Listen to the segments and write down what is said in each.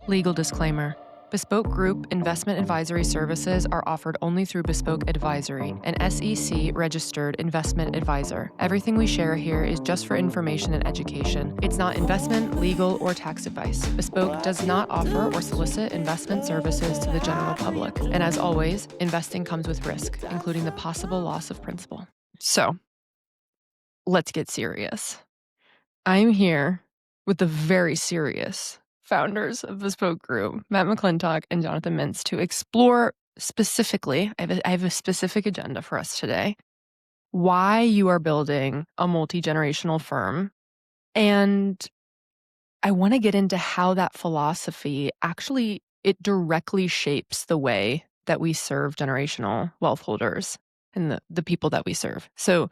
Legal disclaimer. Bespoke Group investment advisory services are offered only through Bespoke Advisory, an SEC-registered investment advisor. Everything we share here is just for information and education. It's not investment, legal, or tax advice. Bespoke does not offer or solicit investment services to the general public. And as always, investing comes with risk, including the possible loss of principal. So, let's get serious. I'm here with the very serious founders of Bespoke Group, Matt McClintock and Jonathan Mintz, to explore specifically, I have a specific agenda for us today, why you are building a multi-generational firm. And I want to get into how that philosophy actually, it directly shapes the way that we serve generational wealth holders and the people that we serve. So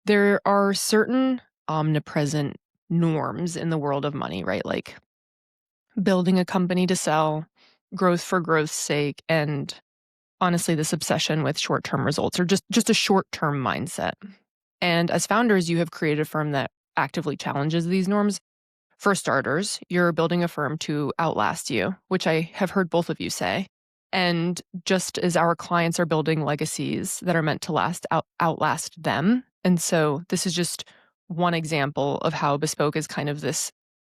there are certain omnipresent norms in the world of money, right? Like building a company to sell, growth for growth's sake, and honestly, this obsession with short-term results or just a short-term mindset. And as founders, you have created a firm that actively challenges these norms. For starters, you're building a firm to outlast you, which I have heard both of you say. And just as our clients are building legacies that are meant to outlast them. And so this is just one example of how Bespoke is kind of this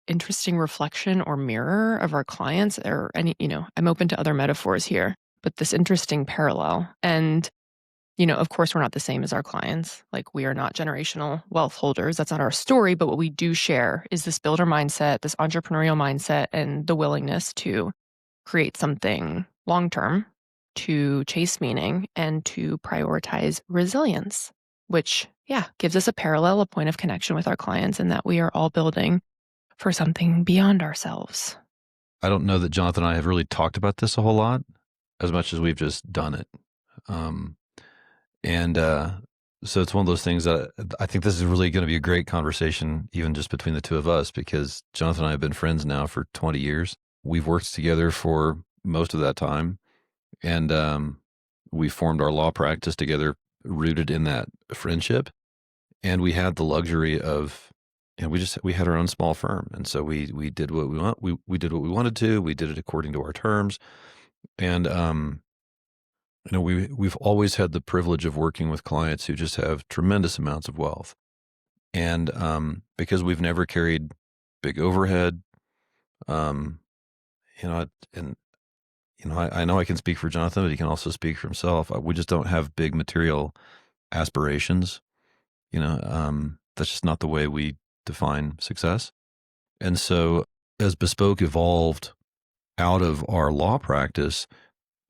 interesting reflection or mirror of our clients, or any, I'm open to other metaphors here, but this interesting parallel. And, of course, we're not the same as our clients. Like, we are not generational wealth holders. That's not our story. But what we do share is this builder mindset, this entrepreneurial mindset, and the willingness to create something long-term, to chase meaning, and to prioritize resilience, which, gives us a parallel, a point of connection with our clients, and that we are all building for something beyond ourselves. I don't know that Jonathan and I have really talked about this a whole lot, as much as we've just done it. So it's one of those things that I think this is really going to be a great conversation, even just between the two of us, because Jonathan and I have been friends now for 20 years. We've worked together for most of that time, and we formed our law practice together, rooted in that friendship. And we had the luxury of, we had our own small firm, and so we did what we want. We did what we wanted to. We did it according to our terms, and we've always had the privilege of working with clients who just have tremendous amounts of wealth, and because we've never carried big overhead, I know I can speak for Jonathan, but he can also speak for himself. We just don't have big material aspirations. That's just not the way we define success. And so as Bespoke evolved out of our law practice,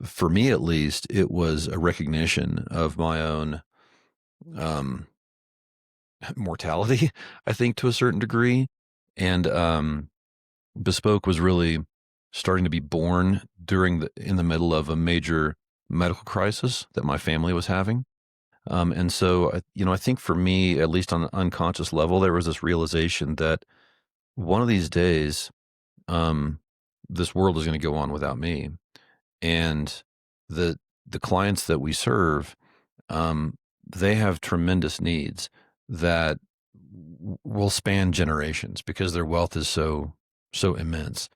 for me at least, it was a recognition of my own mortality, I think, to a certain degree. And Bespoke was really starting to be born in the middle of a major medical crisis that my family was having. And so, I think for me, at least on an unconscious level, there was this realization that one of these days, this world is going to go on without me. And the clients that we serve, they have tremendous needs that will span generations because their wealth is so immense.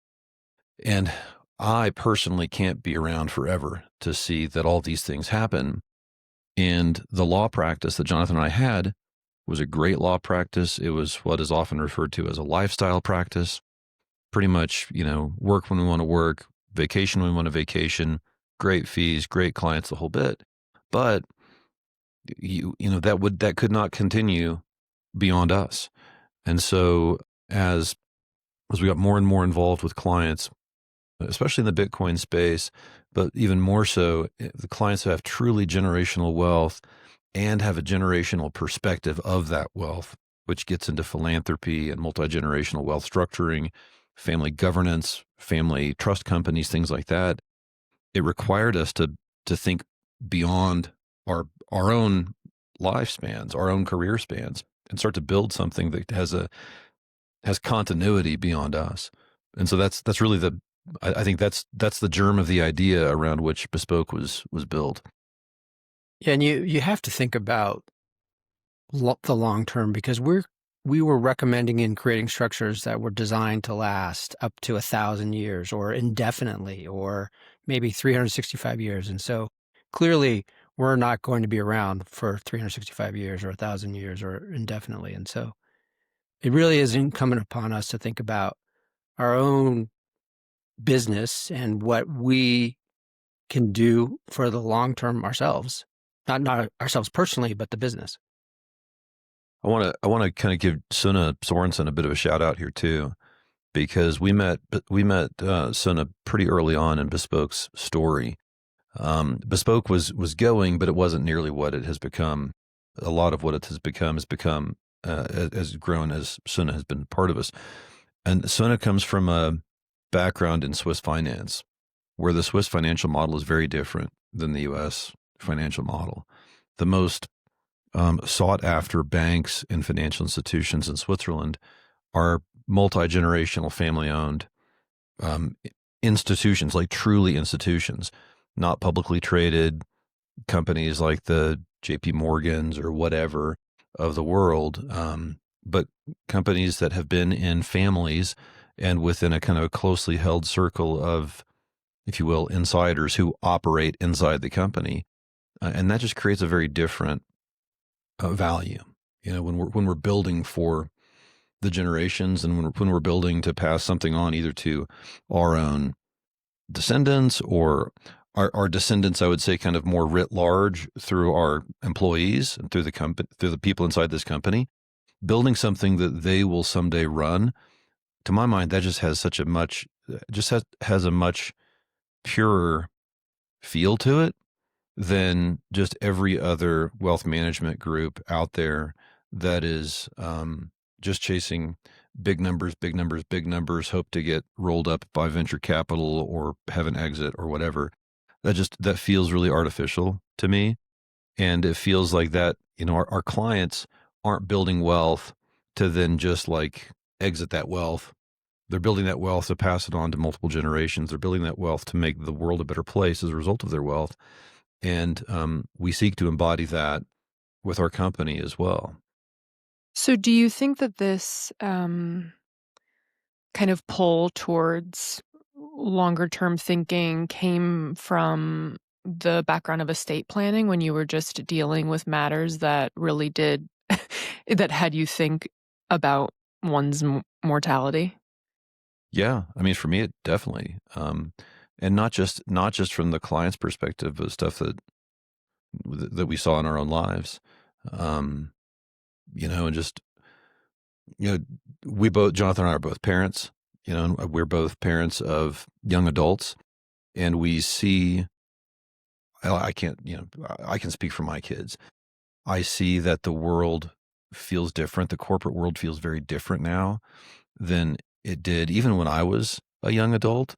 And I personally can't be around forever to see that all these things happen. And the law practice that Jonathan and I had was a great law practice. It was what is often referred to as a lifestyle practice. Pretty much, work when we want to work, vacation when we want to vacation, great fees, great clients, the whole bit. But that could not continue beyond us. And so as we got more and more involved with clients, especially in the Bitcoin space, but even more so, the clients who have truly generational wealth and have a generational perspective of that wealth, which gets into philanthropy and multi-generational wealth structuring, family governance, family trust companies, things like that. It required us to think beyond our own lifespans, our own career spans, and start to build something that has continuity beyond us. And so that's really I think that's the germ of the idea around which Bespoke was built. Yeah, and you have to think about the long term, because we're we were recommending in creating structures that were designed to last up to 1,000 years or indefinitely or maybe 365 years. And so clearly we're not going to be around for 365 years or 1,000 years or indefinitely. And so it really is incumbent upon us to think about our own business and what we can do for the long term ourselves, not ourselves personally, but the business. I want to kind of give Suna Sorensen a bit of a shout out here too, because we met Suna pretty early on in Bespoke's story. Bespoke was going, but it wasn't nearly what it has become. A lot of what it has become has grown as Suna has been part of us. And Suna comes from a background in Swiss finance, where the Swiss financial model is very different than the U.S. financial model. The most sought after banks and financial institutions in Switzerland are multi-generational family owned um, institutions, like truly institutions, not publicly traded companies like the JP Morgans or whatever of the world, but companies that have been in families and within a kind of a closely held circle of, if you will, insiders who operate inside the company. And that just creates a very different value. You know, when we're building for the generations and when we're building to pass something on either to our own descendants or our descendants, I would say kind of more writ large through our employees and through the company, through the people inside this company, building something that they will someday run. To my mind, that just has such a much, has a much purer feel to it than just every other wealth management group out there that is just chasing big numbers, big numbers, big numbers, hope to get rolled up by venture capital or have an exit or whatever. That feels really artificial to me. And it feels like that, you know, our clients aren't building wealth to then just like exit that wealth. They're building that wealth to pass it on to multiple generations. They're building that wealth to make the world a better place as a result of their wealth. And we seek to embody that with our company as well. So, do you think that this kind of pull towards longer term thinking came from the background of estate planning when you were just dealing with matters that really did, that had you think about one's mortality? Yeah, I mean, for me, it definitely, and not just from the client's perspective, but stuff that we saw in our own lives. Um, you know, and just you know, Jonathan and I are both parents. You know, and we're both parents of young adults, and we see. I can't, you know, I can speak for my kids. I see that the world feels different. The corporate world feels very different now than it did even when I was a young adult.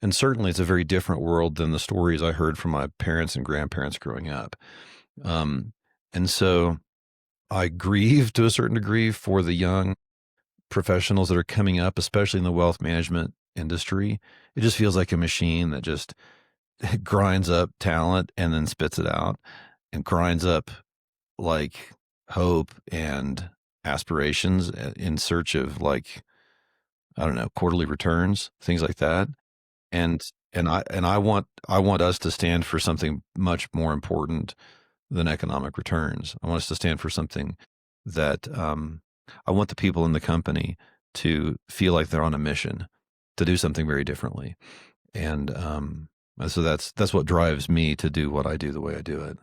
And certainly it's a very different world than the stories I heard from my parents and grandparents growing up. Um, and so I grieve to a certain degree for the young professionals that are coming up, especially in the wealth management industry. It just feels like a machine that just grinds up talent and then spits it out and grinds up like hope and aspirations in search of like, I don't know, quarterly returns, things like that. And I want us to stand for something much more important than economic returns. I want us to stand for something that I want the people in the company to feel like they're on a mission to do something very differently. And so that's what drives me to do what I do the way I do it.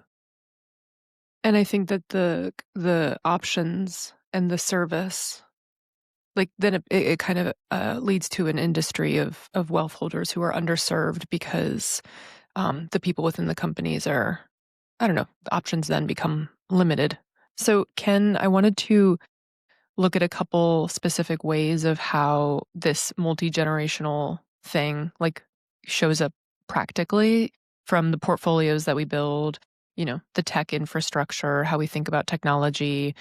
And I think that the options and the service, like then it kind of leads to an industry of wealth holders who are underserved because the people within the companies are, I don't know, the options then become limited. So, Ken, I wanted to look at a couple specific ways of how this multi-generational thing like shows up practically from the portfolios that we build, you know, the tech infrastructure, how we think about technology,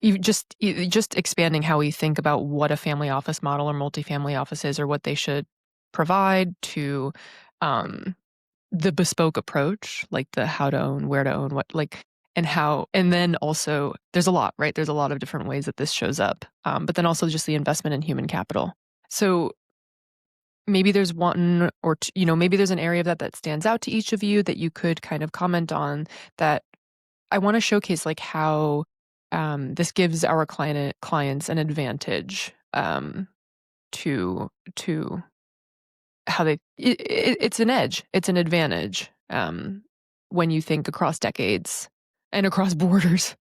just expanding how we think about what a family office model or multifamily office is or what they should provide to um, the bespoke approach, like the how to own, where to own, what like and then also there's a lot, right? There's a lot of different ways that this shows up. But then also just the investment in human capital. So maybe there's one or two, maybe there's an area of that stands out to each of you that you could kind of comment on, that I want to showcase like how this gives our clients an advantage to how it's an edge, it's an advantage when you think across decades and across borders.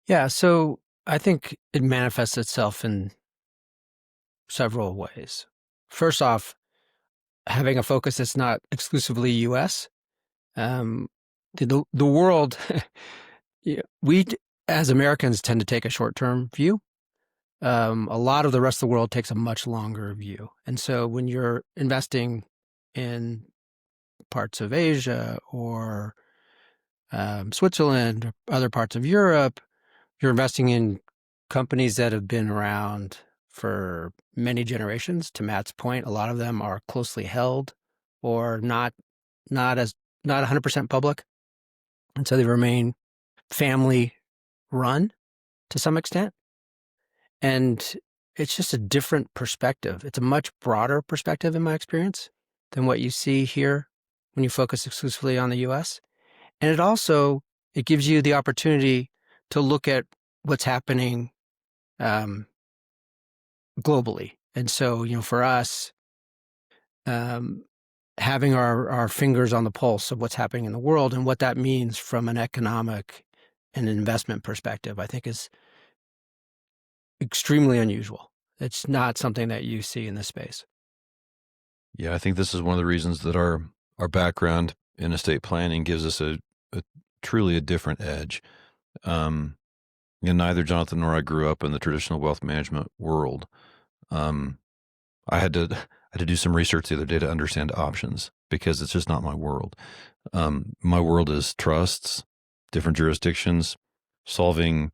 Yeah, so I think it manifests itself in several ways. First off, having a focus that's not exclusively U.S. The world, we as Americans tend to take a short-term view. A lot of the rest of the world takes a much longer view. And so when you're investing in parts of Asia or Switzerland or other parts of Europe, you're investing in companies that have been around for many generations. To Matt's point, a lot of them are closely held or not 100% public. And so they remain family run to some extent. And it's just a different perspective. It's a much broader perspective in my experience than what you see here when you focus exclusively on the US. And it gives you the opportunity to look at what's happening globally. And so, for us, having our fingers on the pulse of what's happening in the world and what that means from an economic and investment perspective, I think is extremely unusual. It's not something that you see in this space. Yeah, I think this is one of the reasons that our background in estate planning gives us a truly a different edge. Neither Jonathan nor I grew up in the traditional wealth management world. I had to do some research the other day to understand options because it's just not my world. My world is trusts, different jurisdictions, solving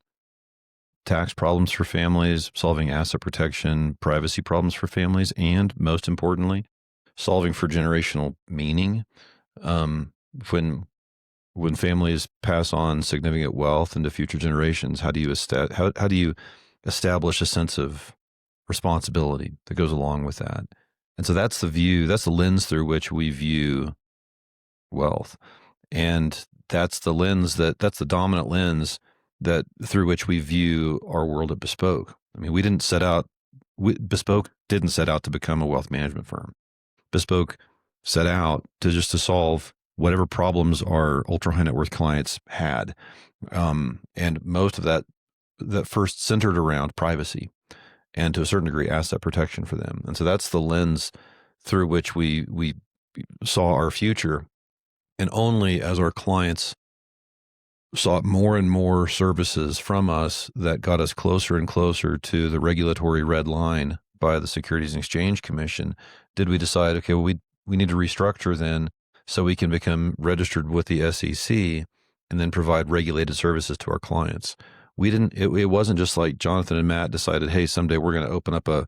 tax problems for families, solving asset protection, privacy problems for families, and most importantly, solving for generational meaning. When families pass on significant wealth into future generations, how do you establish a sense of responsibility that goes along with that? And so that's the lens through which we view wealth. And that's the dominant lens that through which we view our world at Bespoke. I mean, Bespoke didn't set out to become a wealth management firm. Bespoke set out to solve whatever problems our ultra high net worth clients had. And most of that first centered around privacy and to a certain degree asset protection for them. And so that's the lens through which we saw our future. And only as our clients sought more and more services from us that got us closer and closer to the regulatory red line by the Securities and Exchange Commission did we decide, okay, well, we need to restructure then so we can become registered with the SEC and then provide regulated services to our clients. It wasn't just like Jonathan and Matt decided, hey, someday we're going to open up an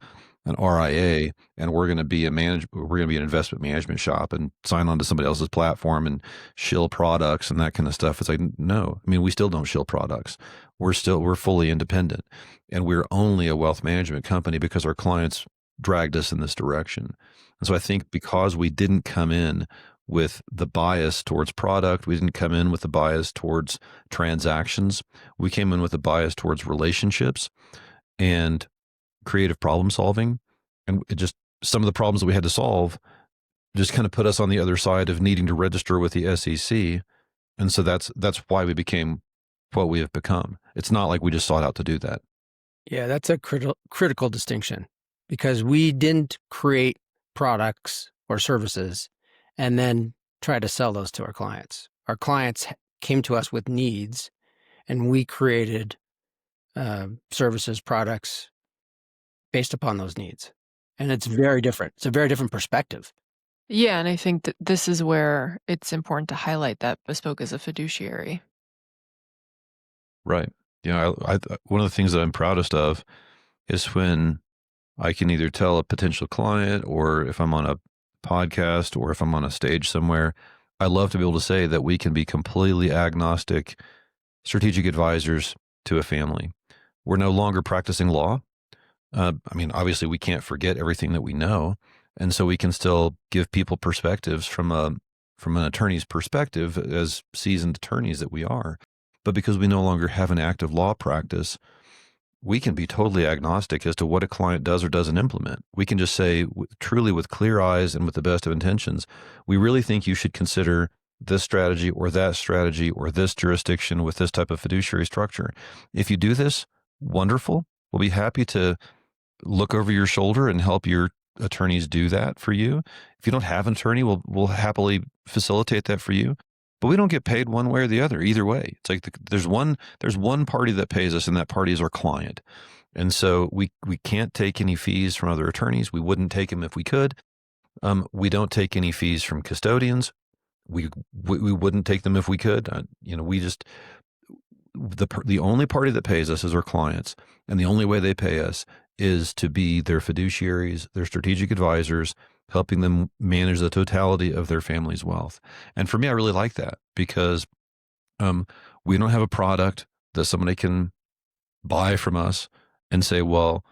RIA and we're going to be an investment management shop and sign on to somebody else's platform and shill products and that kind of stuff. It's like, no, I mean, we still don't shill products. We're fully independent, and we're only a wealth management company because our clients dragged us in this direction. And so I think because we didn't come in with the bias towards product, we didn't come in with the bias towards transactions, we came in with the bias towards relationships and creative problem solving. And some of the problems that we had to solve just kind of put us on the other side of needing to register with the SEC. And so that's why we became what we have become. It's not like we just sought out to do that. Yeah, that's a critical distinction, because we didn't create products or services and then try to sell those to our clients. Our clients came to us with needs, and we created services, products based upon those needs. And it's very different. It's a very different perspective. Yeah, and I think that this is where it's important to highlight that Bespoke is a fiduciary. Right. One of the things that I'm proudest of is when I can either tell a potential client, or if I'm on a podcast or if I'm on a stage somewhere, I love to be able to say that we can be completely agnostic strategic advisors to a family. We're no longer practicing law. I mean, obviously, we can't forget everything that we know, and so we can still give people perspectives from an attorney's perspective, as seasoned attorneys that we are. But because we no longer have an active law practice, we can be totally agnostic as to what a client does or doesn't implement. We can just say, truly with clear eyes and with the best of intentions, we really think you should consider this strategy or this jurisdiction with this type of fiduciary structure. If you do this, wonderful. We'll be happy to look over your shoulder and help your attorneys do that for you. If you don't have an attorney, we'll happily facilitate that for you. But we don't get paid one way or the other. Either way, it's like there's one party that pays us, and that party is our client. And so we can't take any fees from other attorneys. We wouldn't take them if we could. We don't take any fees from custodians. We wouldn't take them if we could. We just the only party that pays us is our clients, and the only way they pay us is to be their fiduciaries, their strategic advisors, helping them manage the totality of their family's wealth. And for me, I really like that because we don't have a product that somebody can buy from us and say, well,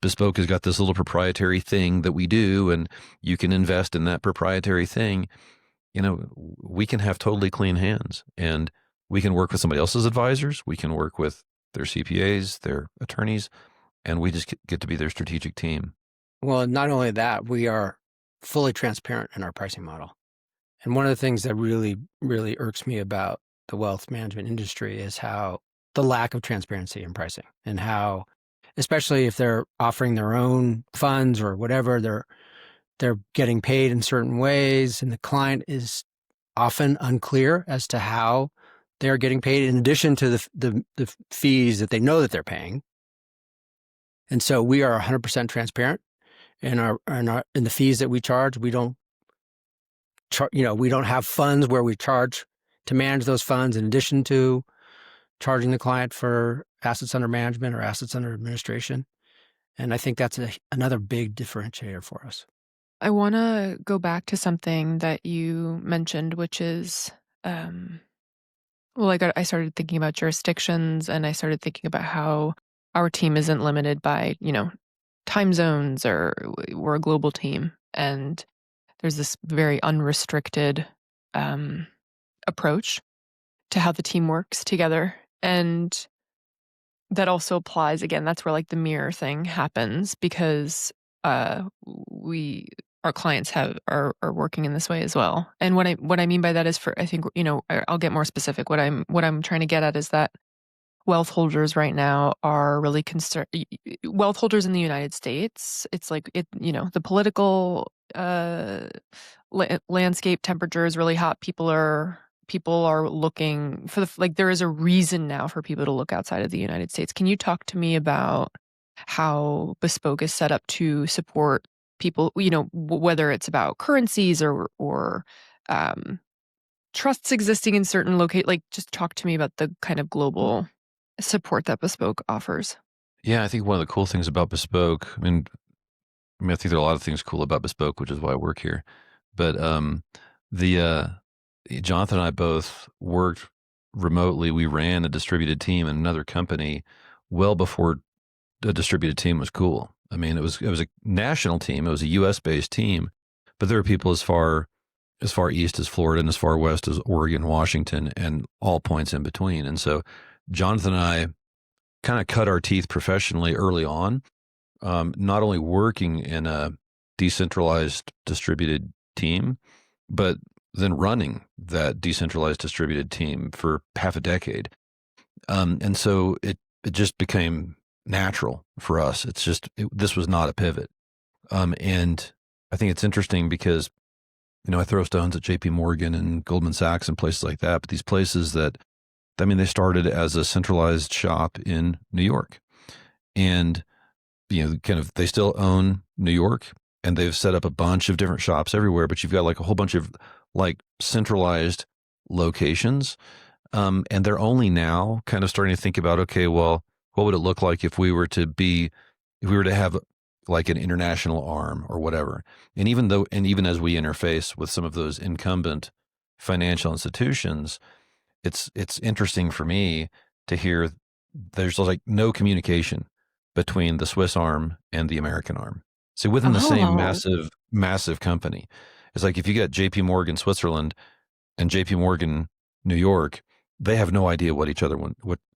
Bespoke has got this little proprietary thing that we do, and you can invest in that proprietary thing. We can have totally clean hands, and we can work with somebody else's advisors. We can work with their CPAs, their attorneys, and we just get to be their strategic team. Well, not only that, we are fully transparent in our pricing model. And one of the things that really, really irks me about the wealth management industry is how the lack of transparency in pricing, and how, especially if they're offering their own funds or whatever, they're getting paid in certain ways, and the client is often unclear as to how they're getting paid in addition to the fees that they know that they're paying. And so we are 100% transparent in the fees that we charge. We don't we don't have funds where we charge to manage those funds in addition to charging the client for assets under management or assets under administration. And I think that's another big differentiator for us. I want to go back to something that you mentioned, which is, I started thinking about jurisdictions, and I started thinking about how our team isn't limited by, time zones, or we're a global team. And there's this very unrestricted approach to how the team works together. And that also applies, again, that's where the mirror thing happens, because our clients are working in this way as well. And what I mean by that is, I think, I'll get more specific. What I'm trying to get at is that wealth holders right now are really concerned. Wealth holders in the United States, it's the political landscape temperature is really hot. People are looking for there is a reason now for people to look outside of the United States. Can you talk to me about how Bespoke is set up to support people, whether it's about currencies or trusts existing in certain locations? Just talk to me about the kind of global support that Bespoke offers. Yeah, I think one of the cool things about Bespoke, I think there are a lot of things cool about Bespoke, which is why I work here. But Jonathan and I both worked remotely. We ran a distributed team in another company well before a distributed team was cool. It was a national team. It was a U.S. based team, but there were people as far east as Florida and as far west as Oregon, Washington, and all points in between. And so Jonathan and I kind of cut our teeth professionally early on, not only working in a decentralized distributed team, but then running that decentralized distributed team for half a decade. And so it just became natural for us. This was not a pivot. And I think it's interesting because, I throw stones at JP Morgan and Goldman Sachs and places like that, but these places that, they started as a centralized shop in New York, and, they still own New York, and they've set up a bunch of different shops everywhere, but you've got a whole bunch of centralized locations. And they're only now kind of starting to think about, okay, well, what would it look like if we were to have an international arm or whatever? And even as we interface with some of those incumbent financial institutions, it's interesting for me to hear there's like no communication between the Swiss arm and the American arm. So within the same Oh, massive company, it's like if you get J.P. Morgan Switzerland and J.P. Morgan New York, they have no idea what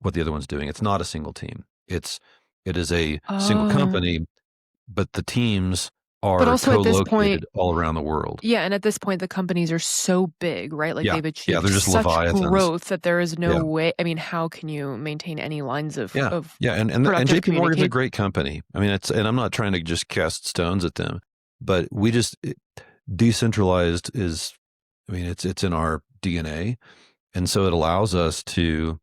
what the other one's doing. It's not a single team. It is a single oh. company, but the teams But are also at this point, co-located all around the world. yeah, and at this point, the companies are so big, right? Like Yeah, they've yeah, achieved they're just such leviathans. growth that there is no Yeah, way. I mean, how can you maintain any lines yeah, of yeah, and productive J.P. Morgan's a communication? great company. I mean, and I'm not trying to just cast stones at them, but decentralized is, I mean, it's in our DNA, and so it allows us to.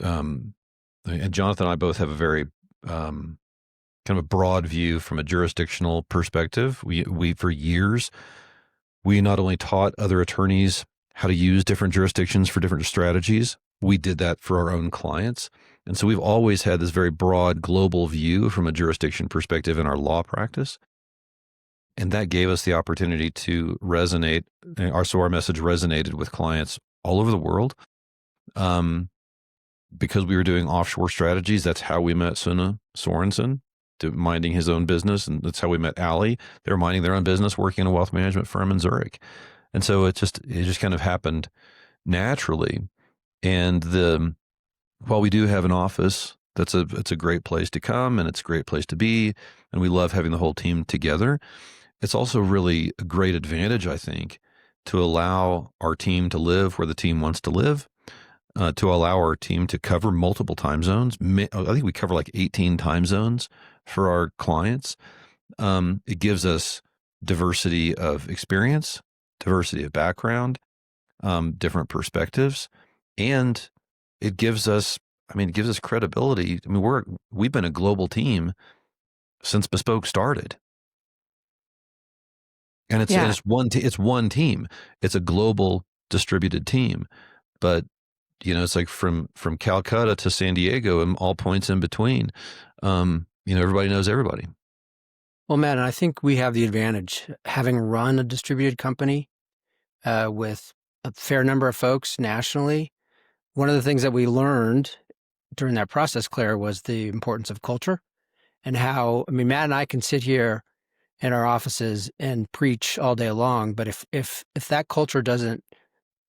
Um, and Jonathan and I both have a very kind of a broad view from a jurisdictional perspective. We for years we not only taught other attorneys how to use different jurisdictions for different strategies, we did that for our own clients. And so we've always had this very broad global view from a jurisdiction perspective in our law practice. And that gave us the opportunity to resonate. So our message resonated with clients all over the world. Because we were doing offshore strategies, that's how we met Suna Sorensen, minding his own business. And that's how we met Ali. They were minding their own business, working in a wealth management firm in Zurich. And so it just kind of happened naturally. And while we do have an office, it's a great place to come and it's a great place to be. And we love having the whole team together. It's also really a great advantage, I think, to allow our team to live where the team wants to live, to allow our team to cover multiple time zones. I think we cover like 18 time zones for our clients. It gives us diversity of experience, diversity of background, different perspectives, and it gives us, it gives us credibility. I mean, we've been a global team since Bespoke started. And Yeah, it's one team. It's a global distributed team. But it's like from Calcutta to San Diego and all points in between. Everybody knows everybody. Well, Matt, and I think we have the advantage having run a distributed company with a fair number of folks nationally. One of the things that we learned during that process, Claire, was the importance of culture and how, Matt and I can sit here in our offices and preach all day long, but if that culture doesn't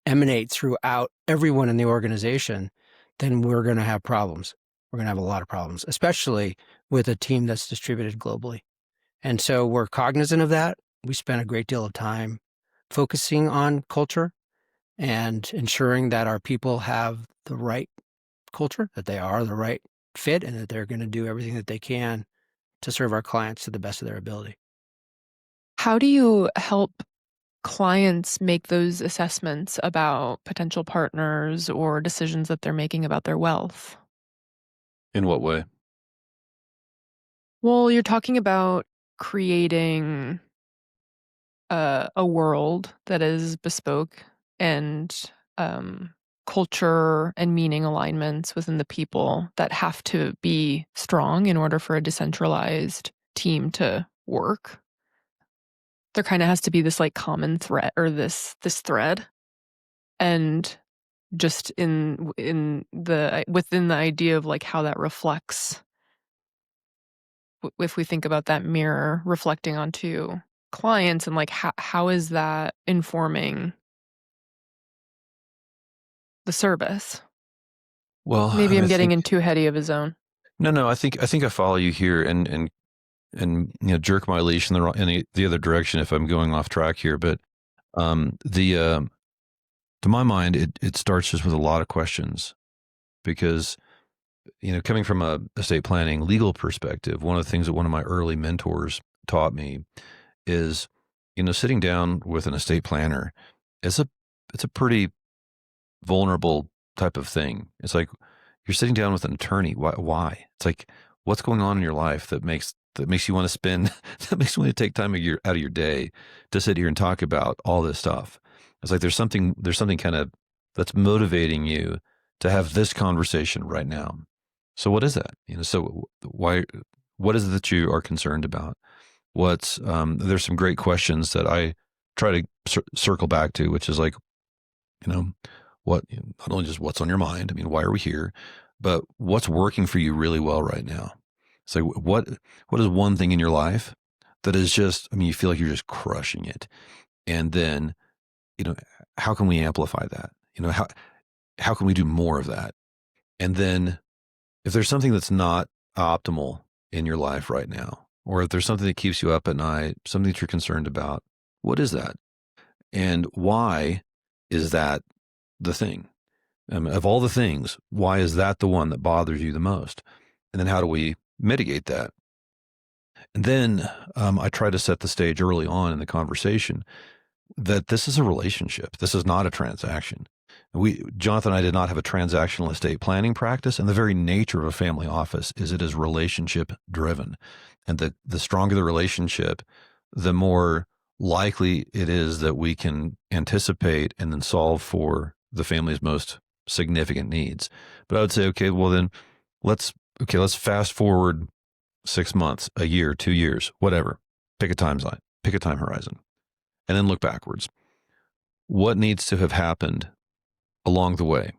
emanate throughout everyone in the organization, then we're going to have problems. We're going to have a lot of problems, especially with a team that's distributed globally. And so we're cognizant of that. We spend a great deal of time focusing on culture and ensuring that our people have the right culture, that they are the right fit, and that they're going to do everything that they can to serve our clients to the best of their ability. how do you help clients make those assessments about potential partners or decisions that they're making about their wealth? In what way? Well, you're talking about creating a world that is bespoke and culture and meaning alignments within the people that have to be strong in order for a decentralized team to work. There kind of has to be this like common thread or this thread, and just in the within the idea of like how that reflects, if we think about that mirror reflecting onto clients, and like how is that informing the service? Well, Maybe I'm I getting think in too heady of a zone. no. I think I follow you here, and jerk my leash in the other direction if I'm going off track here. But the to my mind, it starts just with a lot of questions because coming from a estate planning legal perspective, one of the things that one of my early mentors taught me is sitting down with an estate planner is it's a pretty vulnerable type of thing. It's like you're sitting down with an attorney. Why? It's like what's going on in your life that makes you want to spend that makes you want to take time out of your day to sit here and talk about all this stuff. It's like there's something kind of that's motivating you to have this conversation right now. So what is that? So what is it that you are concerned about? There's some great questions that I try to circle back to, which is like, not only just what's on your mind, I mean, why are we here, but what's working for you really well right now? It's like, what is one thing in your life that is just, I mean, you feel like you're just crushing it. And then, how can we amplify that? How can we do more of that? And then if there's something that's not optimal in your life right now, or if there's something that keeps you up at night, something that you're concerned about, what is that? And why is that the thing? Of all the things, why is that the one that bothers you the most? And then how do we mitigate that? And then I try to set the stage early on in the conversation that this is a relationship. This is not a transaction. Jonathan and I did not have a transactional estate planning practice, and the very nature of a family office is it is relationship driven. And the stronger the relationship, the more likely it is that we can anticipate and then solve for the family's most significant needs. But I would say, okay, well then let's fast forward 6 months, a year, 2 years, whatever. Pick a time horizon, and then look backwards. What needs to have happened along the way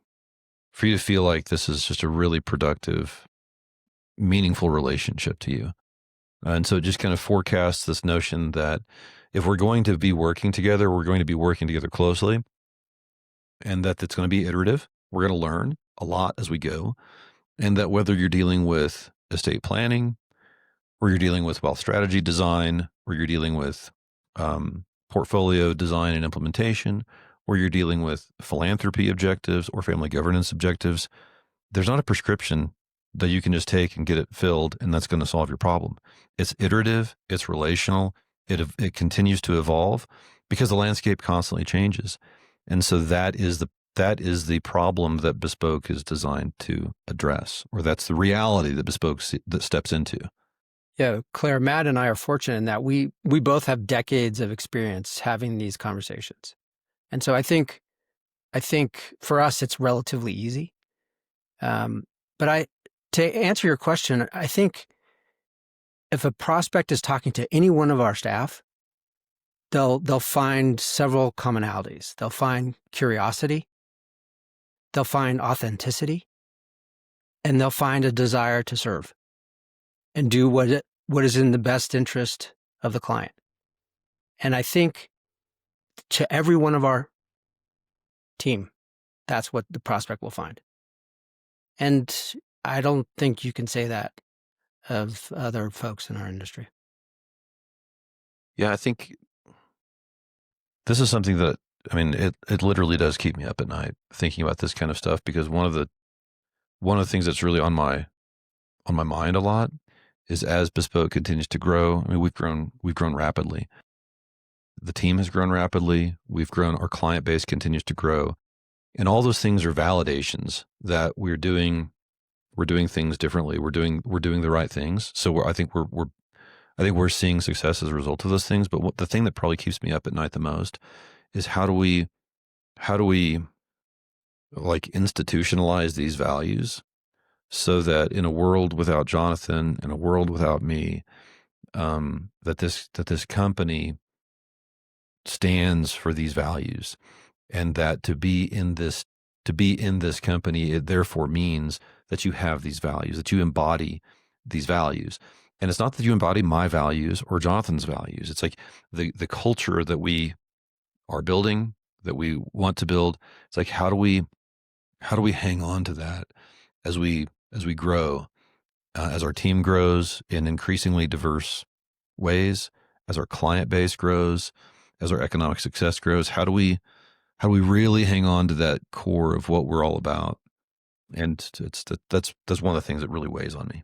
for you to feel like this is just a really productive, meaningful relationship to you? And so it just kind of forecasts this notion that if we're going to be working together, we're going to be working together closely, and that it's going to be iterative. We're going to learn a lot as we go. And that whether you're dealing with estate planning, or you're dealing with wealth strategy design, or you're dealing with portfolio design and implementation, or you're dealing with philanthropy objectives or family governance objectives, there's not a prescription that you can just take and get it filled and that's going to solve your problem. It's iterative, it's relational, it continues to evolve because the landscape constantly changes. And so that is the problem that Bespoke is designed to address, or that's the reality that Bespoke that steps into. Yeah, Claire, Matt and I are fortunate in that we both have decades of experience having these conversations. And so I think for us, it's relatively easy. But to answer your question, I think if a prospect is talking to any one of our staff, they'll find several commonalities. They'll find curiosity, they'll find authenticity, and they'll find a desire to serve and do what is in the best interest of the client. And I think to every one of our team, that's what the prospect will find. And I don't think you can say that of other folks in our industry. Yeah, I think this is something that, I mean, it literally does keep me up at night thinking about this kind of stuff, because one of the things that's really on my mind a lot is as Bespoke continues to grow. I mean, we've grown rapidly. The team has grown rapidly. We've grown. Our client base continues to grow, and all those things are validations that we're doing things differently. We're doing the right things. So I think we're seeing success as a result of those things. But the thing that probably keeps me up at night the most is how do we like institutionalize these values so that in a world without Jonathan, in a world without me, that this company stands for these values, and that to be in this company, it therefore means that you have these values, that you embody these values. And it's not that you embody my values or Jonathan's values. It's like the culture that we are building, that we want to build. It's like, how do we hang on to that as we grow, as our team grows in increasingly diverse ways, as our client base grows, as our economic success grows? How do we really hang on to that core of what we're all about? And that's one of the things that really weighs on me.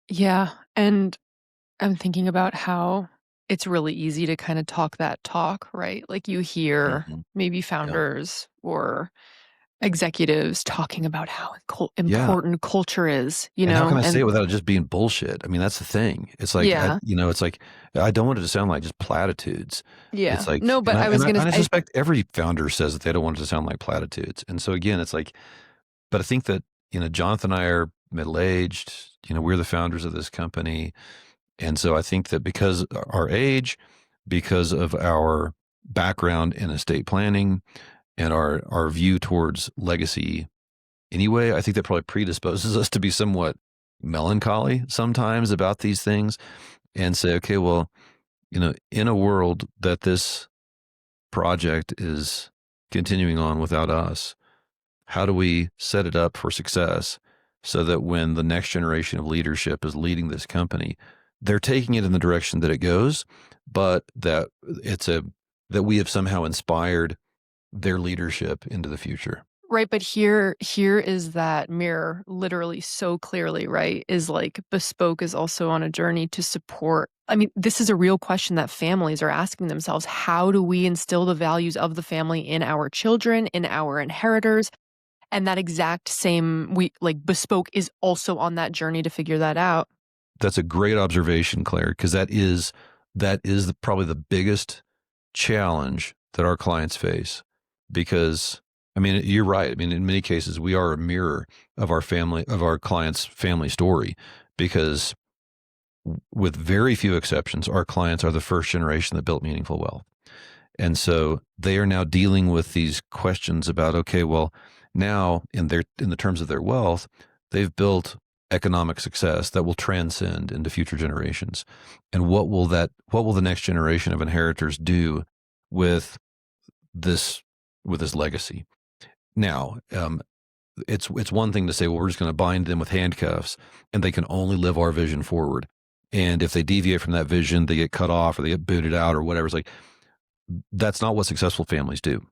Yeah. And I'm thinking about how it's really easy to kind of talk that talk, right? Like you hear maybe founders or executives talking about how important culture is, and how can I say it without it just being bullshit? I mean, that's the thing. It's like, it's like, I don't want it to sound like just platitudes. Yeah. It's like, no, but I was going to say, I suspect every founder says that they don't want it to sound like platitudes. And so again, it's like, but I think that, Jonathan and I are middle-aged, we're the founders of this company. And so I think that because our age, because of our background in estate planning, and our view towards legacy anyway, I think that probably predisposes us to be somewhat melancholy sometimes about these things and say, okay, well, in a world that this project is continuing on without us, how do we set it up for success so that when the next generation of leadership is leading this company, they're taking it in the direction that it goes, but that that we have somehow inspired their leadership into the future. Right, but here is that mirror literally so clearly, right? Is like Bespoke is also on a journey to support. I mean, this is a real question that families are asking themselves. How do we instill the values of the family in our children, in our inheritors? And that exact same, Bespoke is also on that journey to figure that out. That's a great observation, Claire, because that is probably the biggest challenge that our clients face. Because, I mean, you're right. I mean, in many cases, we are a mirror of our client's family story, because with very few exceptions, our clients are the first generation that built meaningful wealth. And so they are now dealing with these questions about, okay, well, now in the terms of their wealth, they've built economic success that will transcend into future generations. And what will the next generation of inheritors do with this legacy? Now, it's one thing to say, well, we're just going to bind them with handcuffs and they can only live our vision forward. And if they deviate from that vision, they get cut off or they get booted out or whatever. It's like, that's not what successful families do.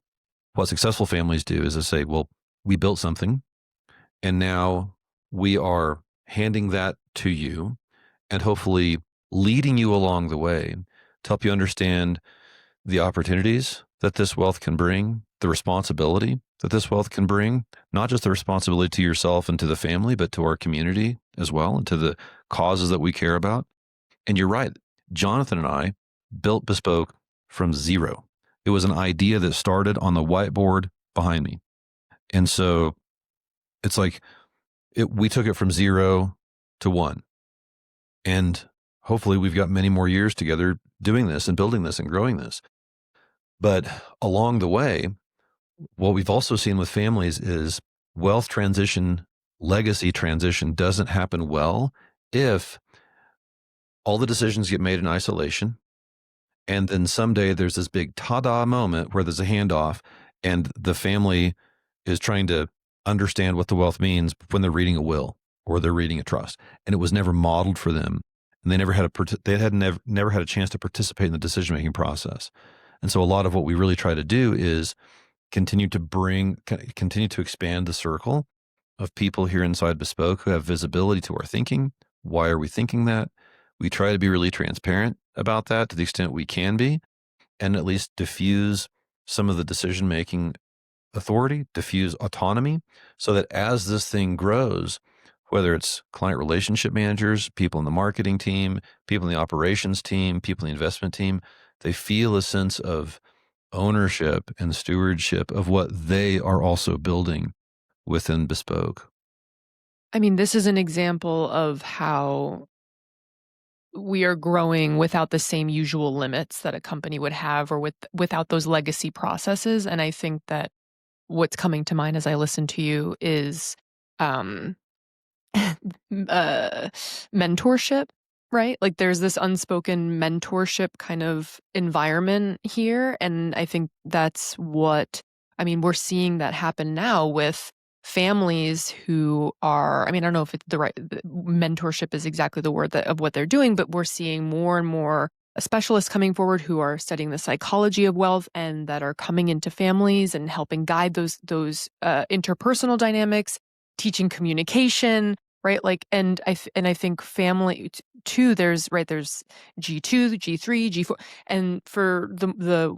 What successful families do is they say, well, we built something and now we are handing that to you and hopefully leading you along the way to help you understand the opportunities that this wealth can bring, the responsibility that this wealth can bring, not just the responsibility to yourself and to the family, but to our community as well and to the causes that we care about. And you're right. Jonathan and I built Bespoke from zero. It was an idea that started on the whiteboard behind me. And so it's like we took it from 0 to 1. And hopefully we've got many more years together doing this and building this and growing this. But along the way, what we've also seen with families is wealth transition, legacy transition doesn't happen well if all the decisions get made in isolation. And then someday there's this big ta-da moment where there's a handoff and the family is trying to understand what the wealth means when they're reading a will or they're reading a trust. And it was never modeled for them. And they never had a chance to participate in the decision-making process. And so a lot of what we really try to do is continue to expand the circle of people here inside Bespoke who have visibility to our thinking. Why are we thinking that? We try to be really transparent about that to the extent we can be, and at least diffuse some of the decision-making authority, diffuse autonomy, so that as this thing grows, whether it's client relationship managers, people in the marketing team, people in the operations team, people in the investment team, they feel a sense of ownership and stewardship of what they are also building within Bespoke. I mean, this is an example of how we are growing without the same usual limits that a company would have or without those legacy processes. And I think that what's coming to mind as I listen to you is mentorship, right? Like there's this unspoken mentorship kind of environment here. And I think that's we're seeing that happen now with families who are, I don't know if it's mentorship is exactly the word of what they're doing, but we're seeing more and more specialists coming forward who are studying the psychology of wealth and that are coming into families and helping guide those interpersonal dynamics, teaching communication, right? Like, and I think family too. There's G2, G3, G4, and for the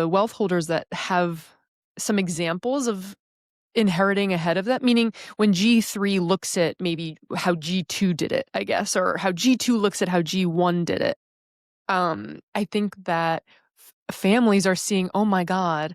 wealth holders that have some examples of inheriting ahead of that, meaning when G3 looks at maybe how G2 did it, I guess, or how G2 looks at how G1 did it. I think that families are seeing, oh my God,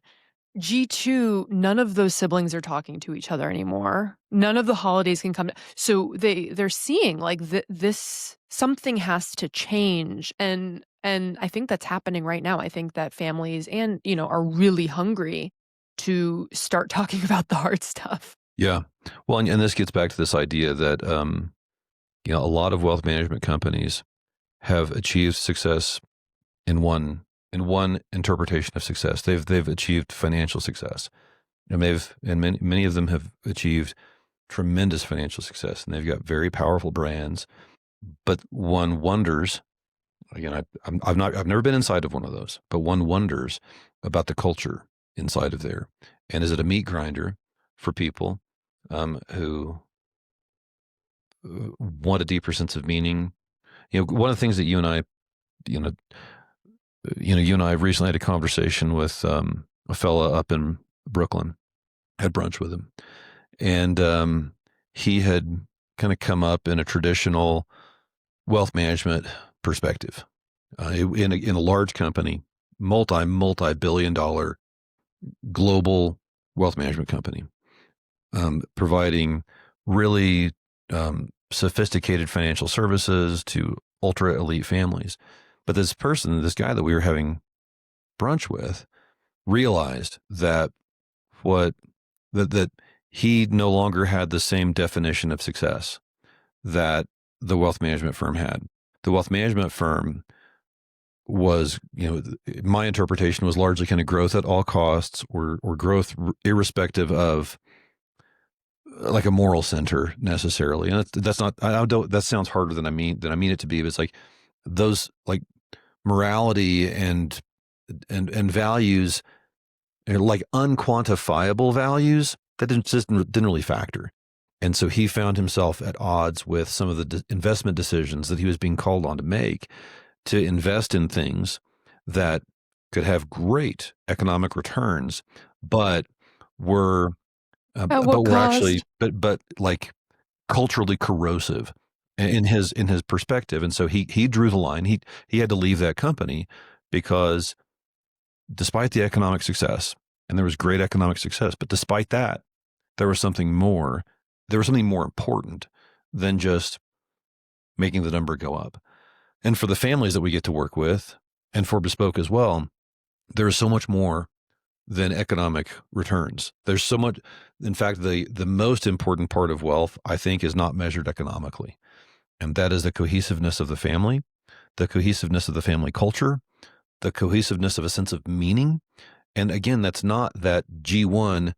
G2, none of those siblings are talking to each other anymore. None of the holidays can come. So they're seeing like this, something has to change. And And I think that's happening right now. I think that families and, are really hungry to start talking about the hard stuff. Yeah. Well, and this gets back to this idea that, a lot of wealth management companies have achieved success in one interpretation of success. They've achieved financial success, and many of them have achieved tremendous financial success, and they've got very powerful brands. But one wonders, again, I've never been inside of one of those, but one wonders about the culture inside of there, and is it a meat grinder for people who want a deeper sense of meaning? One of the things that you and I, you know, you and I recently had a conversation with a fella up in Brooklyn. Had brunch with him, and he had kind of come up in a traditional wealth management perspective in a large company, multi-billion-dollar global wealth management company, providing really sophisticated financial services to ultra elite families. But this guy that we were having brunch with, realized that that he no longer had the same definition of success that the wealth management firm had. The wealth management firm was, my interpretation was largely kind of growth at all costs, or growth irrespective of like a moral center necessarily. And that's not, I don't, that sounds harder than I mean it to be, but it's like those like morality and values, like unquantifiable values that didn't really factor. And so he found himself at odds with some of the investment decisions that he was being called on to make, to invest in things that could have great economic returns, but were actually but like culturally corrosive in his perspective. And so he drew the line. He had to leave that company because despite the economic success, and there was great economic success, but despite that, there was something more important than just making the number go up. And for the families that we get to work with, and for Bespoke as well, there is so much more than economic returns. There's so much. In fact, the most important part of wealth, I think, is not measured economically. And that is the cohesiveness of the family, the cohesiveness of the family culture, the cohesiveness of a sense of meaning. And again, that's not that G1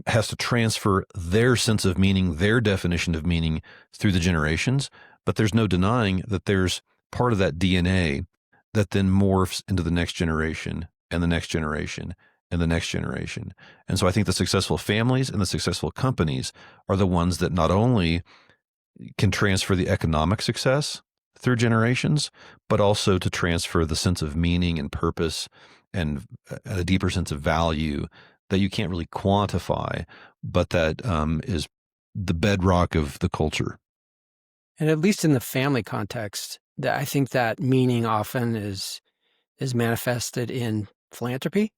has to transfer their sense of meaning, their definition of meaning through the generations, but there's no denying that there's part of that DNA that then morphs into the next generation and the next generation and the next generation. And so I think the successful families and the successful companies are the ones that not only can transfer the economic success through generations, but also to transfer the sense of meaning and purpose and a deeper sense of value that you can't really quantify, but that is the bedrock of the culture. And at least in the family context, I think that meaning often is manifested in philanthropy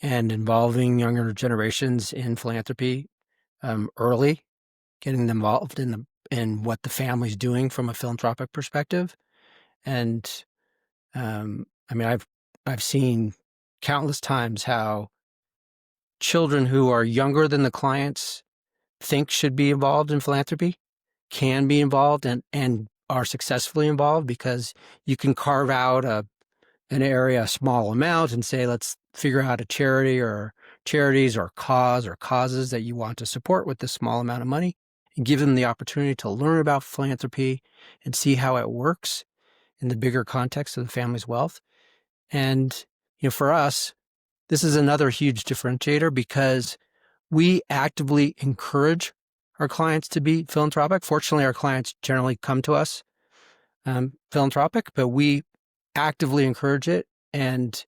and involving younger generations in philanthropy early, getting them involved in what the family's doing from a philanthropic perspective. And I've seen countless times how children who are younger than the clients think should be involved in philanthropy can be involved and are successfully involved, because you can carve out an area, a small amount, and say, let's figure out a charity or charities or cause or causes that you want to support with this small amount of money, and give them the opportunity to learn about philanthropy and see how it works in the bigger context of the family's wealth. And, for us, this is another huge differentiator, because we actively encourage our clients to be philanthropic. Fortunately, our clients generally come to us philanthropic, but we actively encourage it. And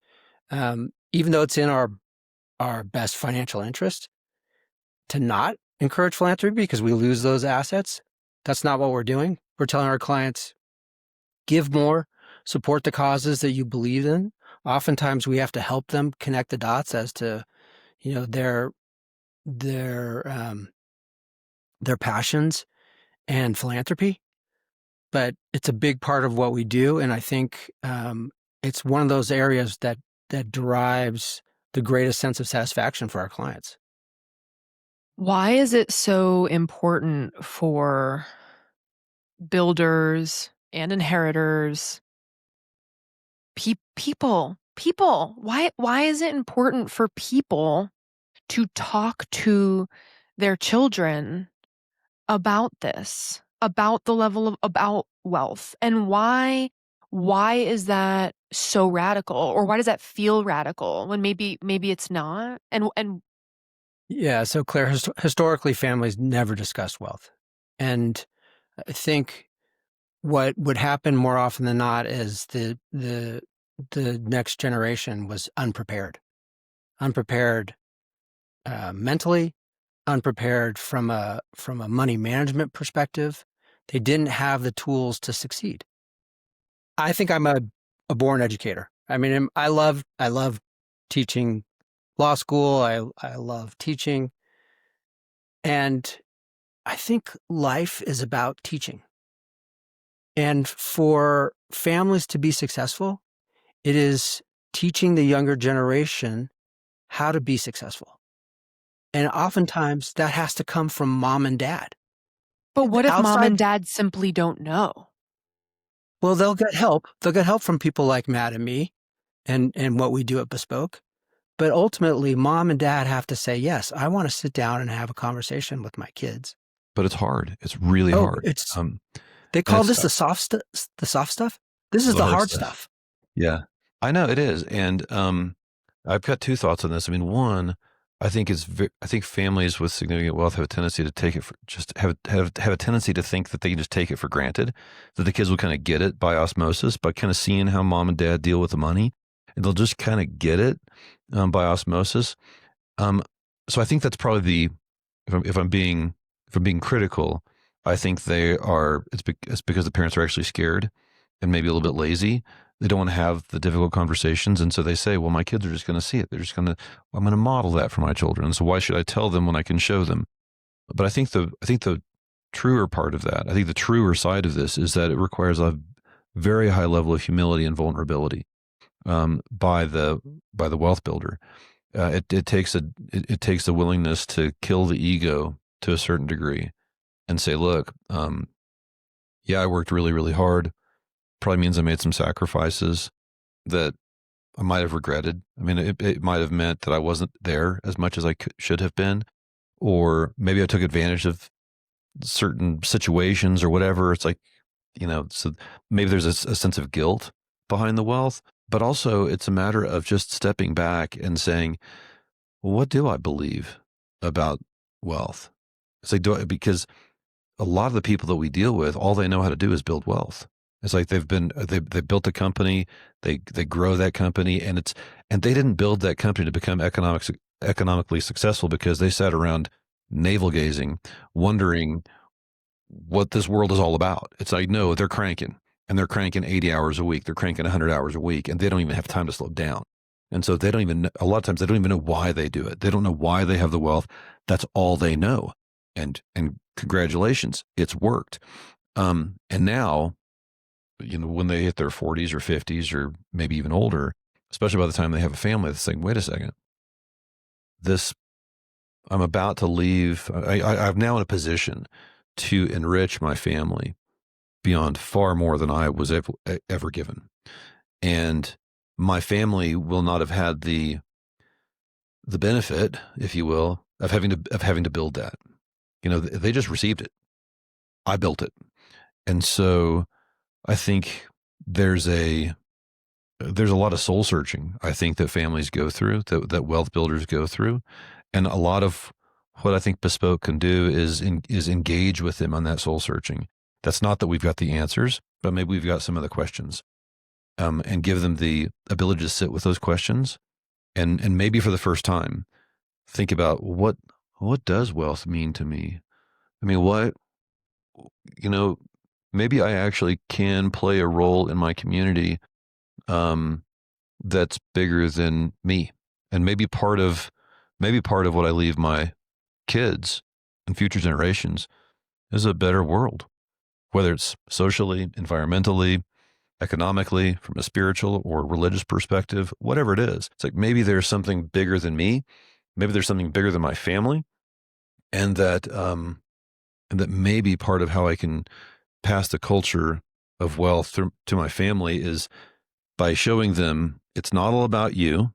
even though it's in our best financial interest to not encourage philanthropy because we lose those assets, that's not what we're doing. We're telling our clients, give more, support the causes that you believe in. Oftentimes we have to help them connect the dots as to, their passions and philanthropy. But it's a big part of what we do. And I think it's one of those areas that derives the greatest sense of satisfaction for our clients. Why is it so important for builders and inheritors, people? Why is it important for people to talk to their children about this, about the level of about wealth, and why is that so radical, or why does that feel radical when maybe it's not? And Yeah. So Claire, historically, families never discussed wealth. And I think what would happen more often than not is the next generation was unprepared mentally, unprepared from a money management perspective. They didn't have the tools to succeed. I think I'm a born educator. I mean, I love teaching law school. I love teaching. And I think life is about teaching. And for families to be successful, it is teaching the younger generation how to be successful. And oftentimes that has to come from mom and dad. but what if mom and Outside, dad simply don't know? well, they'll get help. They'll get help from people like Matt and me and what we do at Bespoke. But ultimately, mom and dad have to say, yes, I want to sit down and have a conversation with my kids. But it's hard. It's really hard. They call this the soft stuff. This is the hard stuff. Yeah, I know it is. And I've got two thoughts on this. I mean, one, I think families with significant wealth have a tendency to take it for have a tendency to think that they can just take it for granted, that the kids will kind of get it by osmosis, by kind of seeing how mom and dad deal with the money, and they'll just kind of get it by osmosis. So I think that's probably if I'm being critical, I think it's because the parents are actually scared and maybe a little bit lazy. They don't want to have the difficult conversations. And so they say, well, my kids are just going to see it. I'm going to model that for my children. So why should I tell them when I can show them? But I think the truer part of that, I think the truer side of this is that it requires a very high level of humility and vulnerability by the wealth builder. It takes a willingness to kill the ego to a certain degree and say, look, yeah, I worked really, really hard. Probably means I made some sacrifices that I might have regretted. I mean, it might have meant that I wasn't there as much as I should have been, or maybe I took advantage of certain situations or whatever. It's like, so maybe there's a sense of guilt behind the wealth, but also it's a matter of just stepping back and saying, well, what do I believe about wealth? It's like, because a lot of the people that we deal with, all they know how to do is build wealth. It's like they built a company, they grow that company, and they didn't build that company to become economically successful because they sat around navel gazing, wondering what this world is all about. It's like, no, they're cranking 80 hours a week, they're cranking 100 hours a week, and they don't even have time to slow down. And so a lot of times they don't even know why they do it. They don't know why they have the wealth. That's all they know. And congratulations, it's worked. And now, when they hit their 40s or 50s or maybe even older, especially by the time they have a family, they're saying, wait a second, I'm about to leave. I'm now in a position to enrich my family beyond far more than I was ever given. And my family will not have had the benefit, if you will, of having to build that. They just received it. I built it. And so I think there's a lot of soul searching, I think, that families go through, that wealth builders go through. And a lot of what I think Bespoke can do is engage with them on that soul searching. That's not that we've got the answers, but maybe we've got some of the questions, and give them the ability to sit with those questions. And maybe for the first time, think about what does wealth mean to me? I mean, maybe I actually can play a role in my community that's bigger than me. And maybe part of what I leave my kids and future generations is a better world, whether it's socially, environmentally, economically, from a spiritual or religious perspective, whatever it is. It's like maybe there's something bigger than me. Maybe there's something bigger than my family. And that may be part of how I can pass the culture of wealth to my family is by showing them it's not all about you.